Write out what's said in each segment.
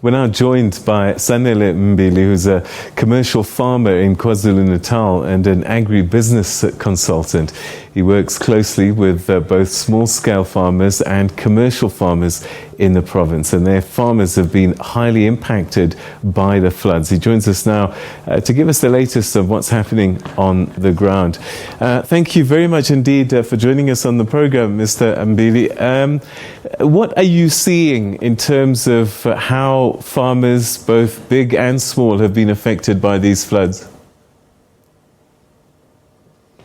We're now joined by Sanele Mbili, who's a commercial farmer in KwaZulu-Natal and an agribusiness consultant. He works closely with both small-scale farmers and commercial farmers in the province, and their farmers have been highly impacted by the floods. He joins us now to give us the latest of what's happening on the ground. Thank you very much indeed for joining us on the program, Mr. Mbili. What are you seeing in terms of how farmers, both big and small, have been affected by these floods?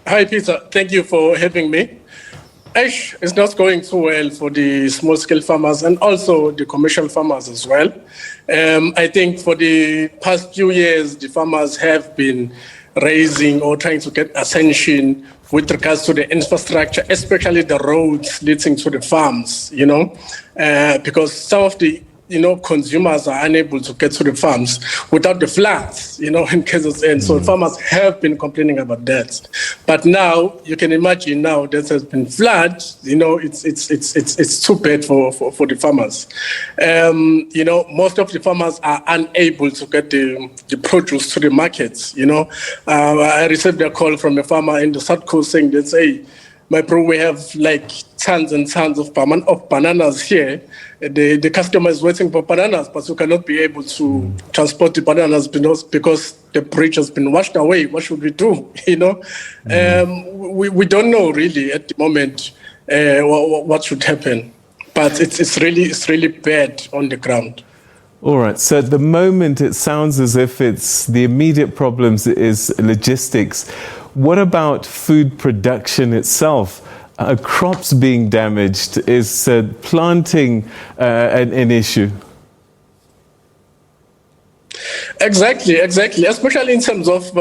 Hi, Peter. Thank you for having me. Ash is not going too well for the small-scale farmers and also the commercial farmers as well. I think for the past few years, the farmers have been raising or trying to get attention with regards to the infrastructure, especially the roads leading to the farms, because some of the consumers are unable to get to the farms without the floods, in KZN. So farmers have been complaining about that. But now, you can imagine now that has been floods, it's too bad for the farmers. Most of the farmers are unable to get the produce to the markets, I received a call from a farmer in the South Coast saying that, hey, my bro, we have like tons and tons of bananas here. The customer is waiting for bananas, but we cannot be able to transport the bananas because the bridge has been washed away. What should we do? We don't know really at the moment what should happen, but it's really bad on the ground. All right. So at the moment, it sounds as if it's the immediate problems is logistics. What about food production itself? Crops being damaged, is planting an issue? Exactly, especially in terms of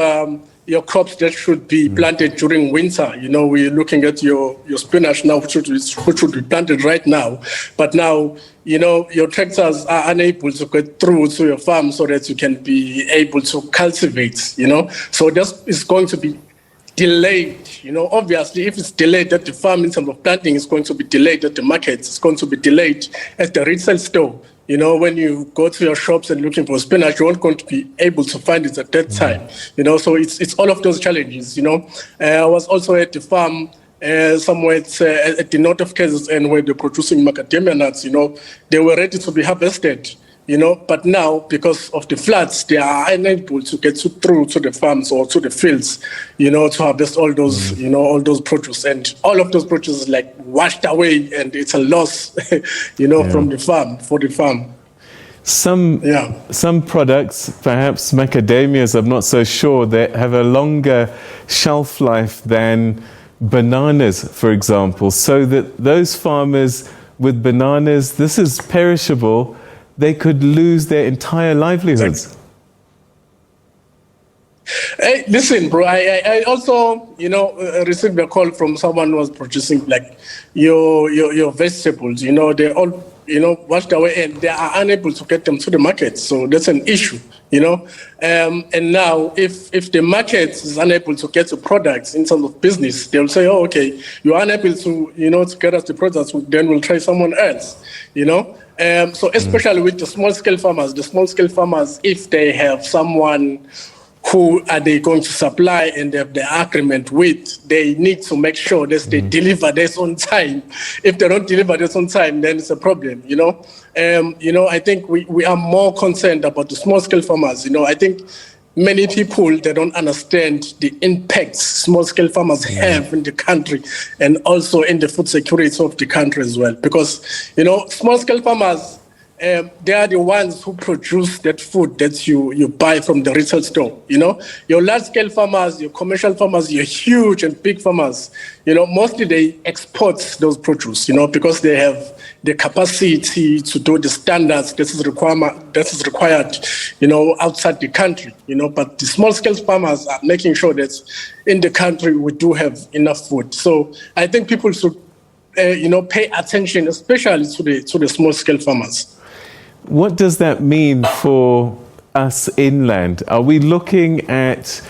your crops that should be planted during winter. We're looking at your spinach now, which should be planted right now. But now, your tractors are unable to get through to your farm so that you can be able to cultivate, So this is going to be delayed, obviously if it's delayed at the farm in terms of planting, it's going to be delayed at the market, it's going to be delayed at the retail store. When you go to your shops and looking for spinach, you're not going to be able to find it at that time, so it's all of those challenges, I was also at the farm somewhere at the north of KZN where they're producing macadamia nuts, they were ready to be harvested. But now, because of the floods, they are unable to get through to the farms or to the fields, to harvest all those, all those produce. And all of those produce is like washed away, and it's a loss, from the farm, for the farm. Some products, perhaps macadamias, I'm not so sure, they have a longer shelf life than bananas, for example. So that those farmers with bananas, this is perishable, they could lose their entire livelihoods. Hey, listen, bro, I also, received a call from someone who was producing like your vegetables, they're all, washed away and they are unable to get them to the market. So that's an issue, and now if the market is unable to get the products in terms of business, they'll say, oh, okay, you're unable to, to get us the products, then we'll try someone else, So especially with the small-scale farmers, if they have someone who are they going to supply and they have the agreement with, they need to make sure that they deliver this on time. If they don't deliver this on time, then it's a problem, I think we are more concerned about the small-scale farmers. I think many people, they don't understand the impact small-scale farmers have in the country and also in the food security of the country as well. Because, small-scale farmers, they are the ones who produce that food that you buy from the retail store. Your large-scale farmers, your commercial farmers, your huge and big farmers, mostly they export those produce, because they have the capacity to do the standards that is required, outside the country, But the small-scale farmers are making sure that in the country we do have enough food. So I think people should, pay attention, especially to the small-scale farmers. What does that mean for us inland? Are we looking at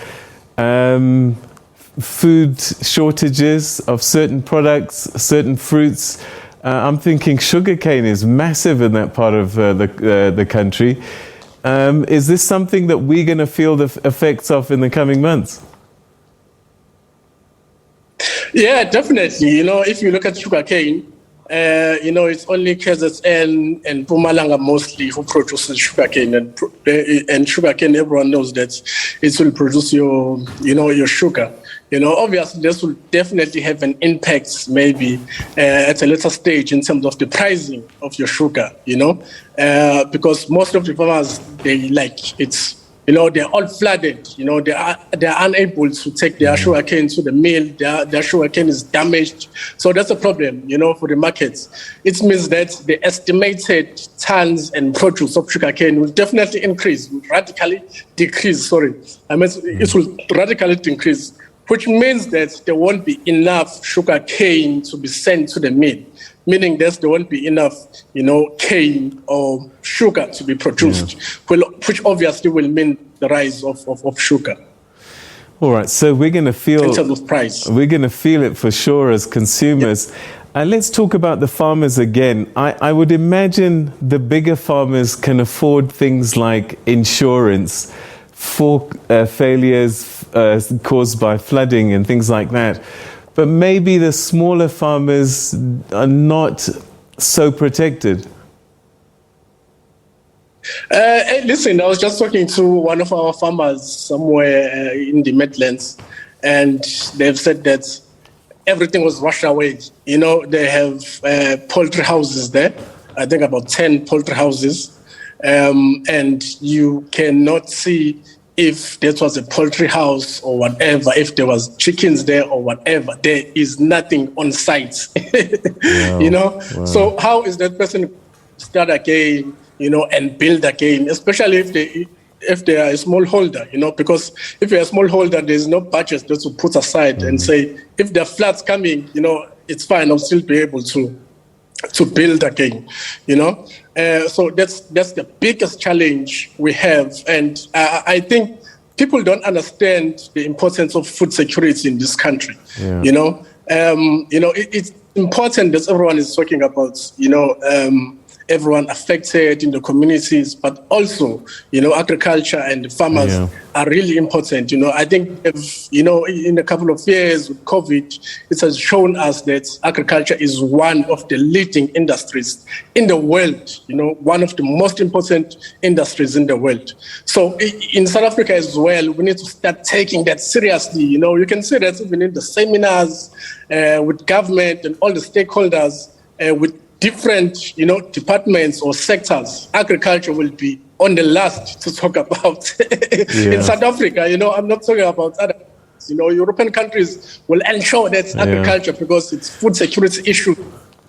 food shortages of certain products, certain fruits, I'm thinking sugarcane is massive in that part of the country. Is this something that we're going to feel the effects of in the coming months? Yeah, definitely. If you look at sugarcane, it's only KZN and Mpumalanga mostly who produces sugarcane, and sugarcane. Everyone knows that it will produce your sugar. Obviously, this will definitely have an impact, maybe at a later stage in terms of the pricing of your sugar. Because most of the farmers they're all flooded. They're unable to take their sugarcane to the mill. Their sugarcane is damaged. So that's a problem, for the markets. It means that the estimated tons and produce of sugarcane will definitely radically decrease. It will radically decrease, which means that there won't be enough sugarcane to be sent to the mill. Meaning that there won't be enough, cane or sugar to be produced, which obviously will mean the rise of sugar. All right, so we're going to feel in terms of price. We're going to feel it for sure as consumers. Yeah. Let's talk about the farmers again. I would imagine the bigger farmers can afford things like insurance for failures caused by flooding and things like that. But maybe the smaller farmers are not so protected. Listen, I was just talking to one of our farmers somewhere in the Midlands, and they've said that everything was washed away. They have poultry houses there, I think about 10 poultry houses, and you cannot see if that was a poultry house or whatever, if there was chickens there or whatever. There is nothing on site. Wow. Wow. So how is that person start again, and build again, especially if they are a smallholder, because if you're a smallholder, there's no budget to put aside and say, if there are floods coming, it's fine, I'll still be able to build again, so that's the biggest challenge we have. And I think people don't understand the importance of food security in this country. Yeah. It's important that everyone is talking about, everyone affected in the communities, but also, agriculture and the farmers are really important. I think, in a couple of years with COVID, it has shown us that agriculture is one of the leading industries in the world, one of the most important industries in the world. So in South Africa as well, we need to start taking that seriously. You can see that even in the seminars with government and all the stakeholders, with different, departments or sectors. Agriculture will be on the last to talk about. In South Africa, I'm not talking about other, European countries will ensure that agriculture, because it's food security issue.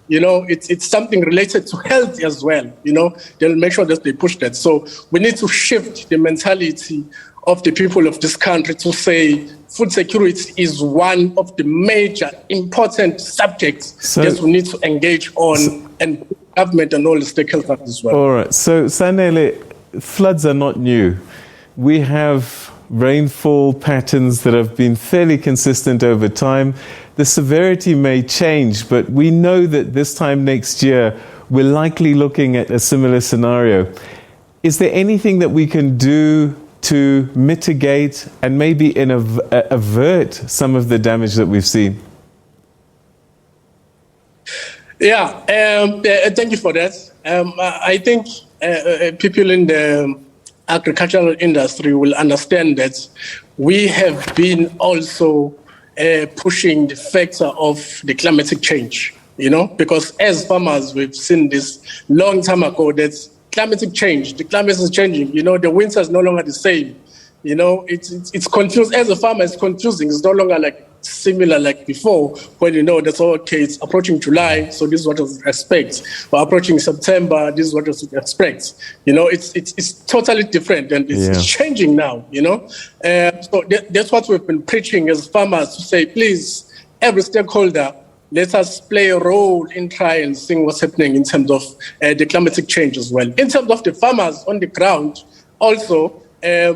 It's something related to health as well. They'll make sure that they push that. So we need to shift the mentality of the people of this country to say food security is one of the major important subjects that we need to engage on, and government and all the stakeholders as well. All right. So, Sanele, floods are not new. We have rainfall patterns that have been fairly consistent over time. The severity may change, but we know that this time next year, we're likely looking at a similar scenario. Is there anything that we can do to mitigate and maybe avert some of the damage that we've seen? Thank you for that. I think people in the agricultural industry will understand that we have been also pushing the factor of the climatic change, because as farmers, we've seen this long time ago that climatic change, the climate is changing, the winter is no longer the same. It's confused. As a farmer, it's confusing. It's no longer like similar like before, when that's okay, it's approaching July, so this is what we expect. We're approaching September, this is what we expect. It's totally different, and it's changing now, So that's what we've been preaching as farmers, to say, please, every stakeholder, let us play a role in trying and seeing what's happening in terms of the climatic change as well. In terms of the farmers on the ground, also, there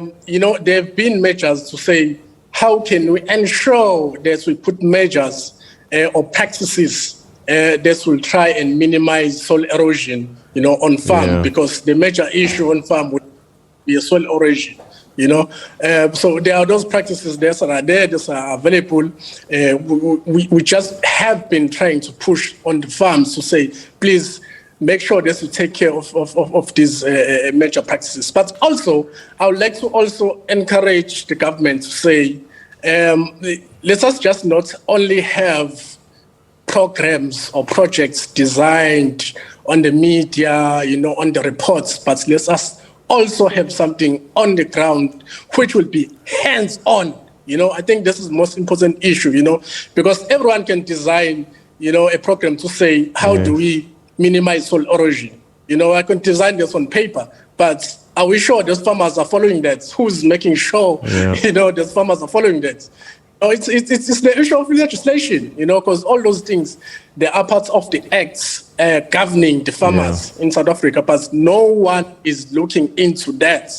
have been measures to say, how can we ensure that we put measures or practices this will try and minimize soil erosion, on farm, because the major issue on farm would be soil erosion. So there are those practices that are there, that are available. We just have been trying to push on the farms to say, please make sure that you take care of these major practices. But also, I would like to also encourage the government to say, let us just not only have programs or projects designed on the media, on the reports, but let us also have something on the ground which will be hands-on. I think this is the most important issue, because everyone can design, a program to say, how do we minimize soil erosion? I can design this on paper, but are we sure those farmers are following that? Who's making sure, those farmers are following that? It's the issue of legislation, because all those things, they are parts of the acts governing the farmers in South Africa, but no one is looking into that,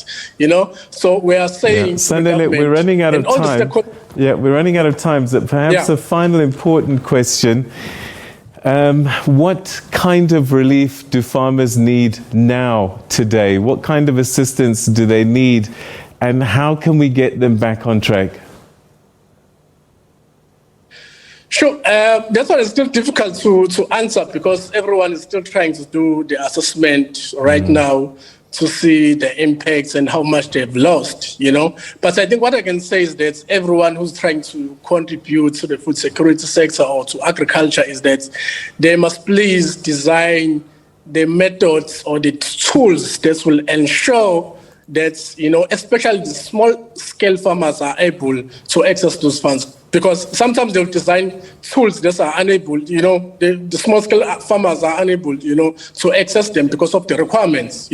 So we are saying... Sanele, we're running out of time. We're running out of time. So perhaps a final important question. What kind of relief do farmers need now, today? What kind of assistance do they need? And how can we get them back on track? Sure. That's why it's still difficult to answer, because everyone is still trying to do the assessment right now to see the impacts and how much they've lost, But I think what I can say is that everyone who's trying to contribute to the food security sector or to agriculture is that they must please design the methods or the tools that will ensure that, especially the small-scale farmers are able to access those funds. Because sometimes they'll design tools that are unable, the small-scale farmers are unable, to access them because of the requirements,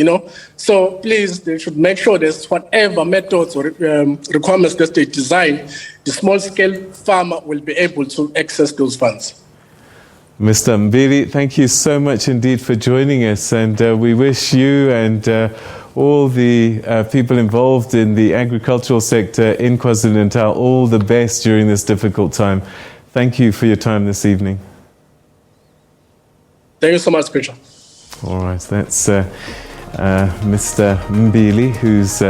So please, they should make sure that whatever methods or requirements that they design, the small-scale farmer will be able to access those funds. Mr. Mbili, thank you so much indeed for joining us, and we wish you and all the people involved in the agricultural sector in KwaZulu-Natal all the best during this difficult time. Thank you for your time this evening. Thank you so much, Peter. All right, that's Mr. Mbili, who's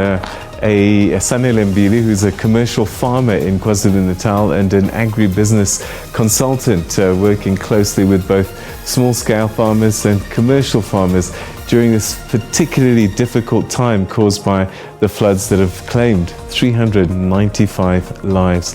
Sanele Mbili, who's a commercial farmer in KwaZulu-Natal and an agribusiness consultant, working closely with both small-scale farmers and commercial farmers during this particularly difficult time caused by the floods that have claimed 395 lives.